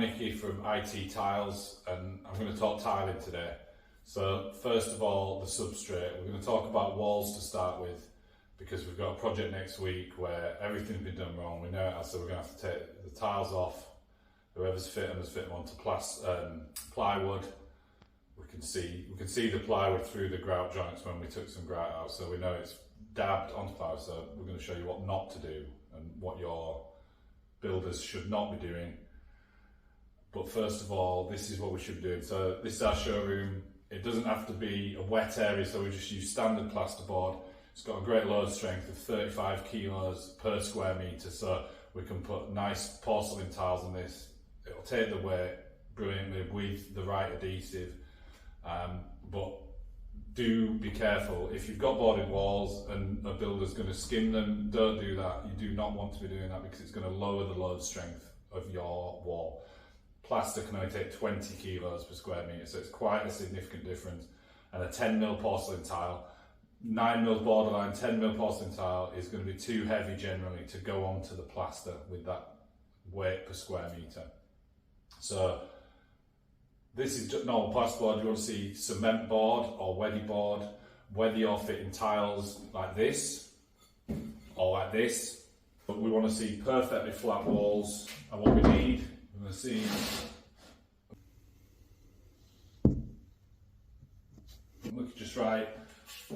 Nicky from IT Tiles, and I'm going to talk tiling today. So first of all, the substrate. We're going to talk about walls to start with, because we've got a project next week where everything's been done wrong. We know it, so we're going to have to take the tiles off. Whoever's fit them has fit them onto plywood. We can see the plywood through the grout joints when we took some grout out, so we know it's dabbed onto plywood. So we're going to show you what not to do and what your builders should not be doing. But first of all, this is what we should be doing. So this is our showroom. It doesn't have to be a wet area, so we just use standard plasterboard. It's got a great load strength of 35 kilos per square metre, so we can put nice porcelain tiles on this. It'll take the weight brilliantly with the right adhesive, but do be careful. If you've got boarded walls and a builder's going to skim them, don't do that. You do not want to be doing that because it's going to lower the load strength of your wall. Plaster can only take 20 kilos per square metre, so it's quite a significant difference. And a 10mm porcelain tile, 9mm borderline, 10mm porcelain tile is going to be too heavy generally to go onto the plaster with that weight per square metre. So this is just normal plasterboard. You want to see cement board or weddy board, whether you're fitting tiles like this or like this. But we want to see perfectly flat walls, and what we need, we're going to see look just right,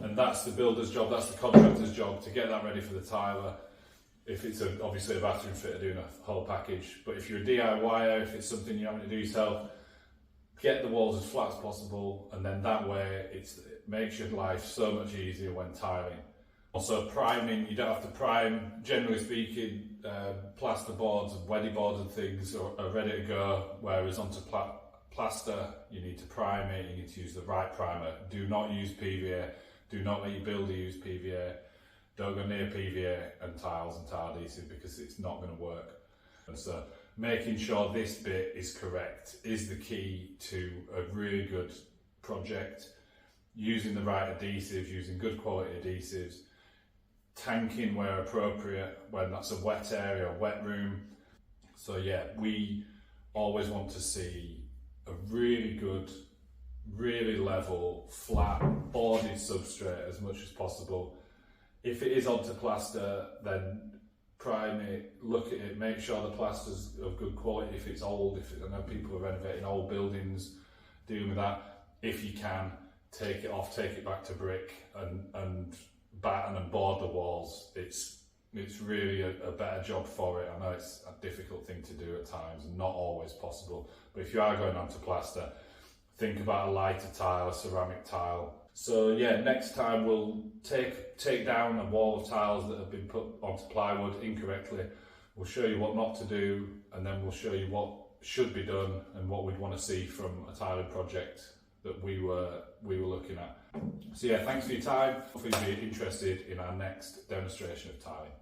and that's the builder's job, that's the contractor's job to get that ready for the tiler. If it's obviously a bathroom fitter doing a whole package, but if you're a DIYer, if it's something you're having to do yourself, get the walls as flat as possible, and then that way it makes your life so much easier when tiling. Also priming, you don't have to prime. Generally speaking, plaster boards and weddy boards and things are ready to go, whereas onto plaster you need to prime it, you need to use the right primer. Do not use PVA, do not let your builder use PVA, don't go near PVA and tiles and tile adhesive because it's not going to work. And so making sure this bit is correct is the key to a really good project. Using the right adhesives, using good quality adhesives, tanking where appropriate, when that's a wet area, a wet room. So yeah, we always want to see a really good, really level, flat, boarded substrate as much as possible. If it is onto plaster, then prime it, look at it, make sure the plaster's of good quality. If it's old, I know people are renovating old buildings, dealing with that. If you can, take it off, take it back to brick and batten and board the walls. It's really a better job for it. I know it's a difficult thing to do at times and not always possible, but if you are going onto plaster, think about a lighter tile, a ceramic tile. So yeah, next time we'll take down a wall of tiles that have been put onto plywood incorrectly. We'll show you what not to do, and then we'll show you what should be done and what we'd want to see from a tiling project that we were looking at. So yeah, thanks for your time. Hopefully you'll be interested in our next demonstration of tiling.